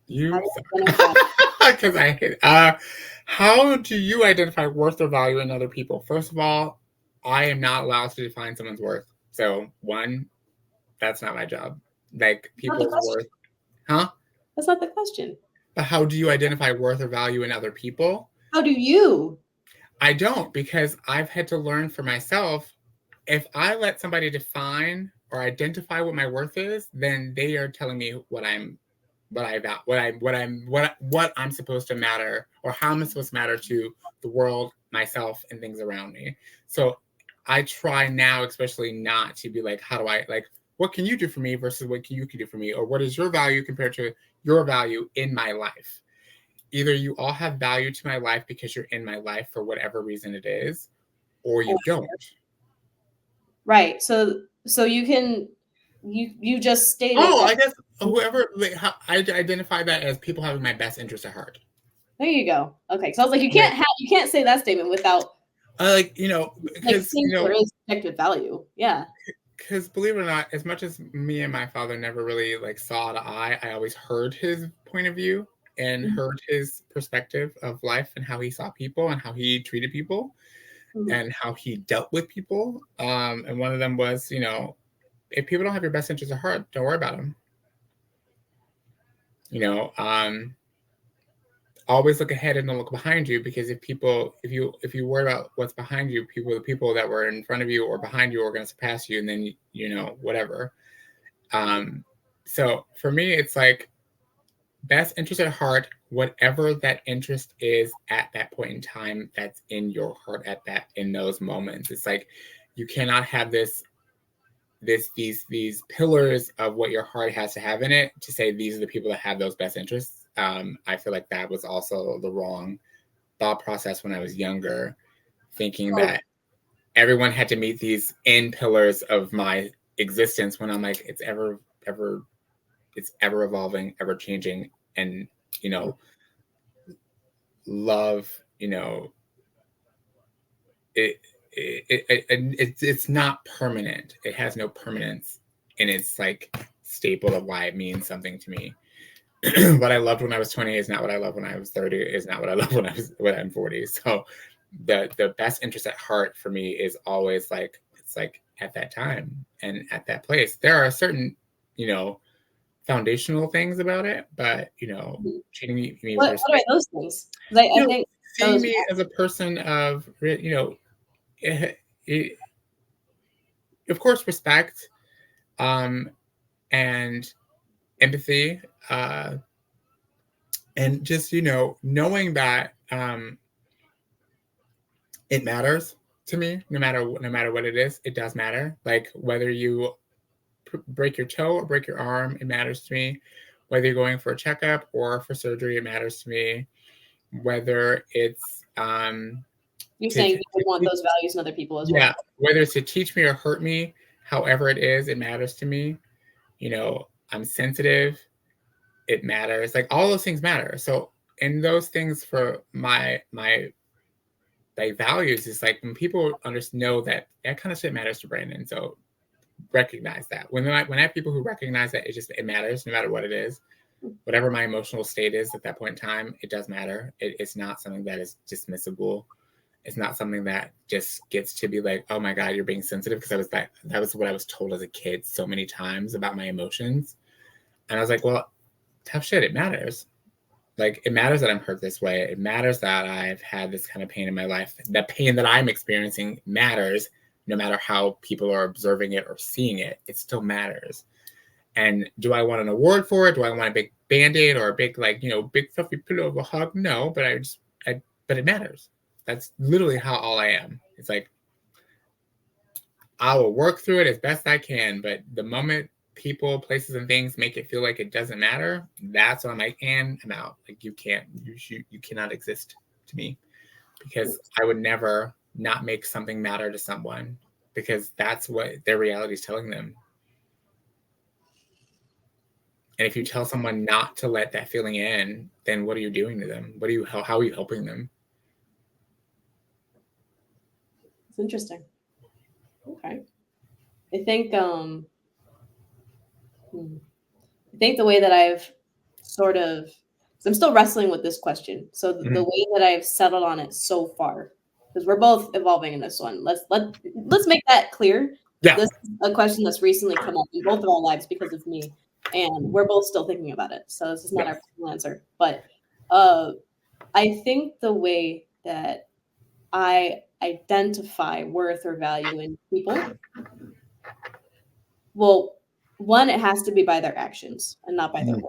You because I hate how do you identify worth or value in other people? First of all, I am not allowed to define someone's worth. So one, that's not my job. Like people's worth. Huh? That's not the question. But how do you identify worth or value in other people? How do you? I don't, because I've had to learn for myself. If I let somebody define or identify what my worth is, then they are telling me what I'm supposed to matter, or how I'm supposed to matter to the world, myself, and things around me. So I try now, especially, not to be like, how do I, like, what can you do for me versus what you can do for me, or what is your value compared to your value in my life. Either you all have value to my life because you're in my life for whatever reason it is, or you don't. Right. So you can you just stated. Oh, I guess whoever, like, I identify that as people having my best interest at heart. There you go. Okay, so I was like, you can't say that statement without like, because there is objective value. Yeah. Because believe it or not, as much as me and my father never really like saw eye to eye, I always heard his point of view and heard his perspective of life and how he saw people and how he treated people and how he dealt with people. And one of them was, if people don't have your best interest at heart, don't worry about them. Always look ahead and don't look behind you, because if you worry about what's behind you, the people that were in front of you or behind you are going to surpass you, and then whatever. So for me, it's like best interest at heart, whatever that interest is at that point in time, that's in your heart in those moments. It's like you cannot have these pillars of what your heart has to have in it to say these are the people that have those best interests. I feel like that was also the wrong thought process when I was younger, thinking that everyone had to meet these end pillars of my existence, when I'm like, it's ever evolving, ever changing, and love, it's not permanent. It has no permanence, and it's like staple of why it means something to me. What I loved when I was 20 is not what I love when I was 30, is not what I love when I'm 40. So the best interest at heart for me is always like, it's like at that time and at that place. There are certain, foundational things about it, but treating me what with respect. What are those things? I think seeing me as a person of, of course, respect, and empathy, and just knowing that it matters to me, no matter what it is. It does matter. Like whether you break your toe or break your arm, it matters to me. Whether you're going for a checkup or for surgery, it matters to me. Whether it's you're saying you want those values in other people as well. Yeah, whether it's to teach me or hurt me, however it is, it matters to me. I'm sensitive. It matters. Like all those things matter. So, and those things for my values is like when people know that kind of shit matters to Brandon. So recognize that when I have people who recognize that it matters no matter what it is, whatever my emotional state is at that point in time, it does matter. It's not something that is dismissible. It's not something that just gets to be like, oh my God, you're being sensitive, because that was what I was told as a kid so many times about my emotions. And I was like, well, tough shit, it matters. Like, it matters that I'm hurt this way. It matters that I've had this kind of pain in my life. The pain that I'm experiencing matters, no matter how people are observing it or seeing it. It still matters. And do I want an award for it? Do I want a big Band-Aid or a big, big fluffy pillow of a hug? No, but but it matters. That's literally how all I am. It's like, I will work through it as best I can, but the moment people, places, and things make it feel like it doesn't matter, that's when I'm like, and I'm out. Like, you cannot exist to me, because I would never not make something matter to someone, because that's what their reality is telling them. And if you tell someone not to let that feeling in, then what are you doing to them? How are you helping them? It's interesting. Okay. I think the way that I've sort of, so I'm still wrestling with this question. So the way that I've settled on it so far, because we're both evolving in this one. Let's make that clear. Yeah. This is a question that's recently come up in both of our lives because of me, and we're both still thinking about it. So this is not our final answer. But I think the way that I identify worth or value in people, well, one, it has to be by their actions and not by their words.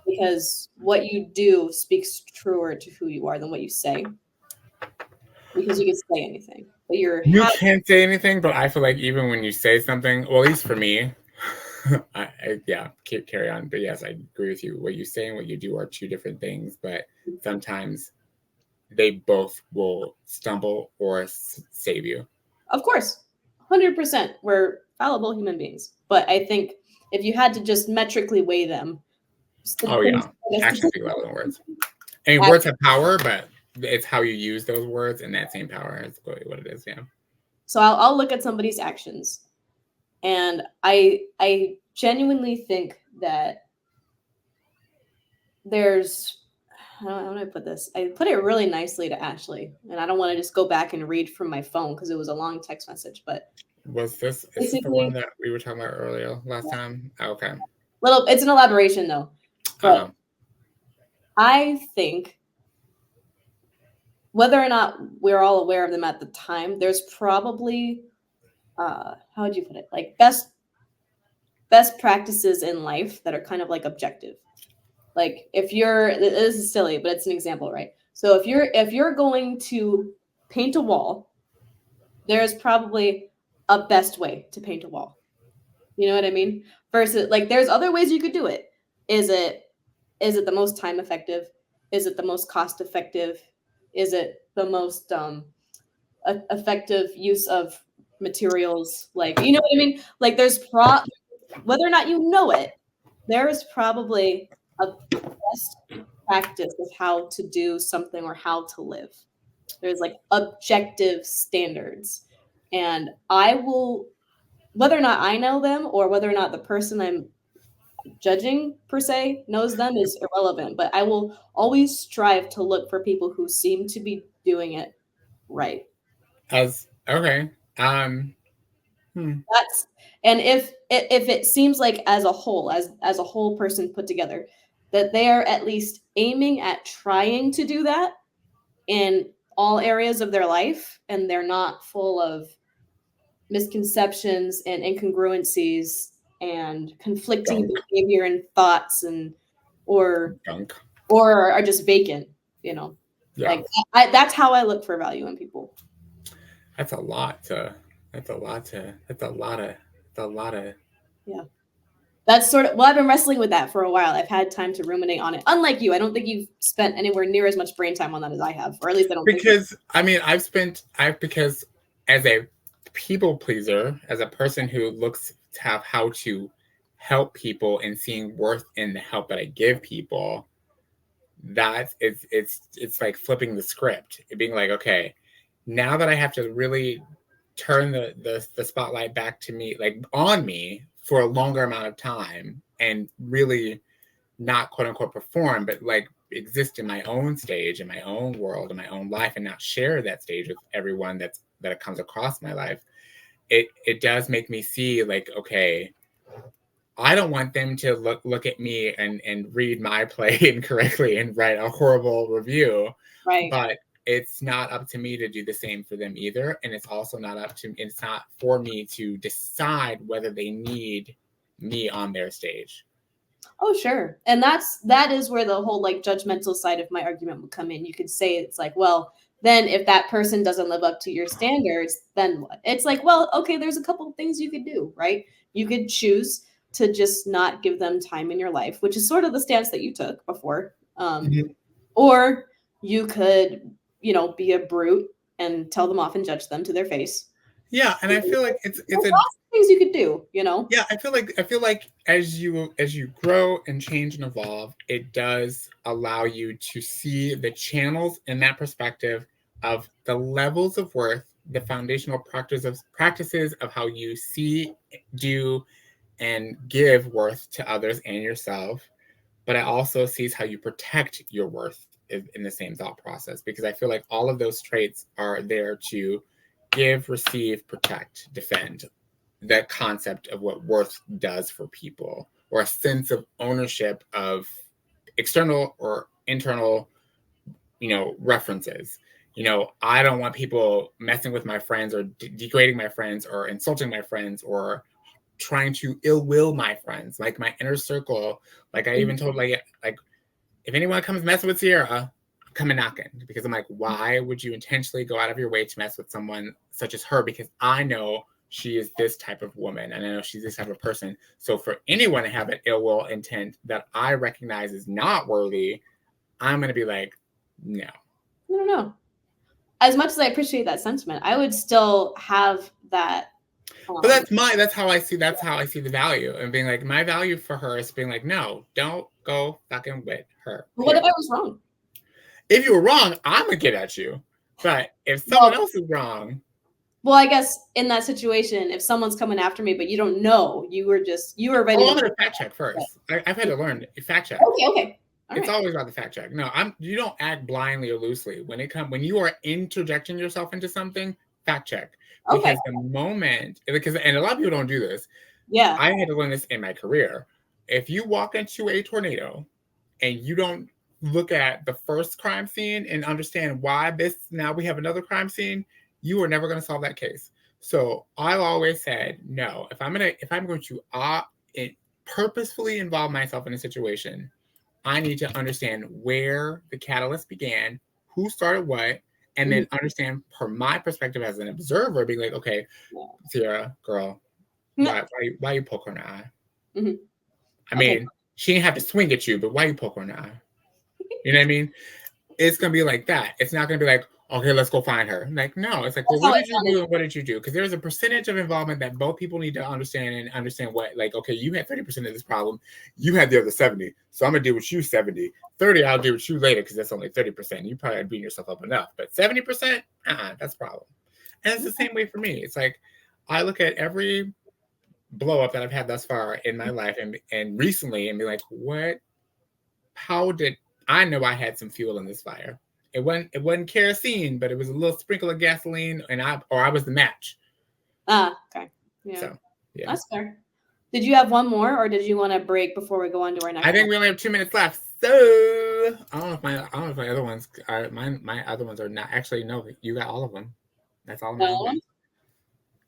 Because what you do speaks truer to who you are than what you say. Because you can say anything, but you can't say anything. But I feel like even when you say something, well, at least for me, carry on. But yes, I agree with you. What you say and what you do are two different things. But sometimes they both will stumble or save you. Of course, 100%. We're fallible human beings. But I think if you had to just metrically weigh them, actions speak louder than words. I mean, words have power, but it's how you use those words, and that same power is what it is. Yeah. So I'll look at somebody's actions, and I genuinely think that there's, how do I put this? I put it really nicely to Ashley, and I don't want to just go back and read from my phone because it was a long text message. But is this the one that we were talking about earlier last time? Oh, okay. It's an elaboration though. But I think whether or not we're all aware of them at the time, there's probably how would you put it? Like best practices in life that are kind of like objective. Like if this is silly, but it's an example, right? So if you're going to paint a wall, there's probably a best way to paint a wall. You know what I mean? Versus like there's other ways you could do it. Is it the most time effective? Is it the most cost effective? Is it the most effective use of materials? Like, you know what I mean? Like there's whether or not you know it, there is probably a best practice of how to do something or how to live. There's like objective standards. And I will, whether or not I know them or whether or not the person I'm judging per se knows them is irrelevant, but I will always strive to look for people who seem to be doing it right. That's and if it seems like as a whole person put together that they are at least aiming at trying to do that in all areas of their life and they're not full of misconceptions and incongruencies and conflicting behavior and thoughts or are just vacant, you know. Like that's how I look for value in people. That's a lot of yeah. That's sort of, well, I've been wrestling with that for a while. I've had time to ruminate on it. Unlike you, I don't think you've spent anywhere near as much brain time on that as I have, or at least I don't think so. I mean, because as a people pleaser, as a person who looks to have how to help people and seeing worth in the help that I give people, that it's like flipping the script. It being like, okay, now that I have to really turn the spotlight back to me, like on me for a longer amount of time and really not quote unquote perform, but like exist in my own stage, in my own world, in my own life, and not share that stage with everyone that comes across my life. It does make me see like, okay, I don't want them to look at me and read my play incorrectly and write a horrible review. Right. But it's not up to me to do the same for them either. And it's also it's not for me to decide whether they need me on their stage. Oh, sure. And that is where the whole like judgmental side of my argument would come in. You could say it's like, well, then if that person doesn't live up to your standards, then what? It's like, well, okay, there's a couple of things you could do, right? You could choose to just not give them time in your life, which is sort of the stance that you took before. Or you could, be a brute and tell them off and judge them to their face. Yeah, and I feel like it's lots of things you could do, Yeah, I feel like as you grow and change and evolve, it does allow you to see the channels in that perspective of the levels of worth, the foundational practices of how you see, do, and give worth to others and yourself, but I also sees how you protect your worth in the same thought process, because I feel like all of those traits are there to give, receive, protect, defend that concept of what worth does for people, or a sense of ownership of external or internal, references. I don't want people messing with my friends or degrading my friends or insulting my friends or trying to ill will my friends, like my inner circle. Like I even told like if anyone comes messing with Sierra, I'm coming knocking, because I'm like, why would you intentionally go out of your way to mess with someone such as her? Because I know she is this type of woman, and I know she's this type of person. So for anyone to have an ill will intent that I recognize is not worthy, I'm going to be like, no. No. As much as I appreciate that sentiment, I would still have that. But that's how I see the value, and being like, my value for her is being like, no, don't go fucking with her. What if I was wrong? If you were wrong, I'm gonna get at you. But if someone else is wrong, well, I guess in that situation, if someone's coming after me, but you don't know, you were ready. I'm gonna fact check first. I've had to learn fact check. Okay. It's always about the fact check. No, you don't act blindly or loosely when you are interjecting yourself into something. Fact check. Because the moment, and a lot of people don't do this. Yeah. I had to learn this in my career. If you walk into a tornado and you don't look at the first crime scene and understand why now we have another crime scene, you are never going to solve that case. So I've always said, no, if I'm going to purposefully involve myself in a situation, I need to understand where the catalyst began, who started what, and then understand from my perspective as an observer, being like, okay, Sierra, girl, why you poke her in the eye? Mm-hmm. I mean, she didn't have to swing at you, but why you poke her in the eye? You know what I mean? It's going to be like that. It's not going to be like, okay, let's go find her. Like, no, it's like, well, what did you do and what did you do? Because there's a percentage of involvement that both people need to understand what, like, okay, you had 30% of this problem. You had the other 70. So I'm going to deal with you 70. 30, I'll deal with you later because that's only 30%. You probably beating yourself up enough. But 70%, that's a problem. And it's the same way for me. It's like, I look at every blow up that I've had thus far in my life and recently and be like, how did I know I had some fuel in this fire? It wasn't kerosene, but it was a little sprinkle of gasoline, and I was the match. Okay. Yeah. So, yeah. That's fair. Did you have one more, or did you want to break before we go on to our next? I think we only have 2 minutes left. So I don't know if my other ones are my other ones are not. Actually, no, you got all of them. That's all.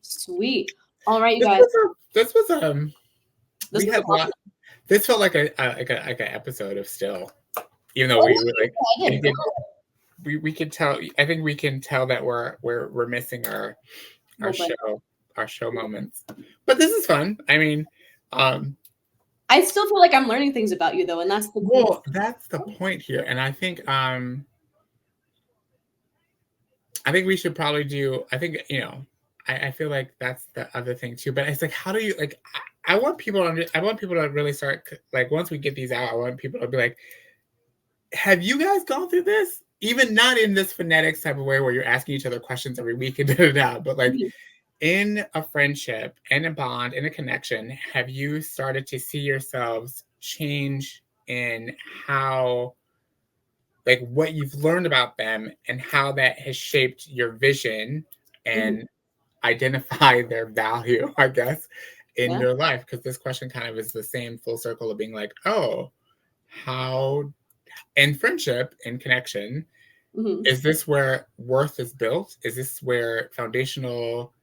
Sweet. All right, you guys. This felt like an episode of STIL, even though we could tell. I think we can tell that we're missing our show moments. But this is fun. I mean, I still feel like I'm learning things about you, though, and that's the that's the point here. And I think we should probably do. I think I feel like that's the other thing too. But it's like, how do you like? I want people to really start, like, once we get these out, I want people to be like, have you guys gone through this? Even not in this phonetics type of way where you're asking each other questions every week and but like in a friendship, in a bond, in a connection, have you started to see yourselves change in how, like, what you've learned about them and how that has shaped your vision and identify their value, I guess, in your life? Because this question kind of is the same full circle of being like, oh, how in friendship and connection, is this where worth is built? Is this where foundational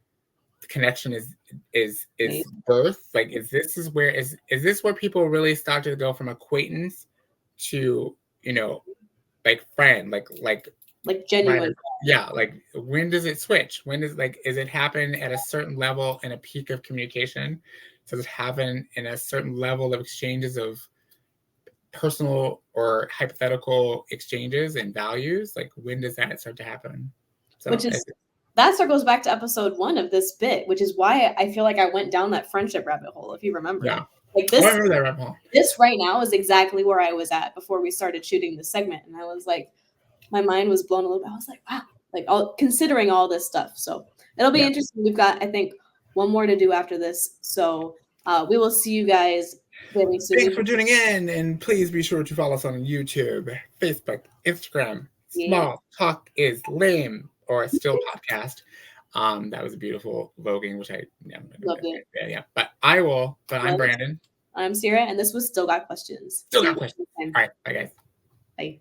connection is birth? Like, is this where people really start to go from acquaintance to, like, friend, like genuine? Yeah, like, when does it switch? Is it happen at a certain level in a peak of communication? Does it happen in a certain level of exchanges of personal or hypothetical exchanges and values? Like, when does that start to happen? So that circles back to episode 1 of this bit, which is why I feel like I went down that friendship rabbit hole, if you remember. Yeah. Like this, I remember that rabbit hole. This right now is exactly where I was at before we started shooting this segment. And I was like, my mind was blown a little bit. I was like, wow, like considering all this stuff. So it'll be interesting. We've got, I think, one more to do after this. So we will see you guys Thanks for tuning in, and please be sure to follow us on YouTube, Facebook, Instagram. Small Talk is Lame, or Still Podcast. That was a beautiful voguing, which I loved it. Yeah, but I'm Brandon. I'm Sierra, and this was Still Got Questions. Still Got Questions. All right, bye guys. Bye.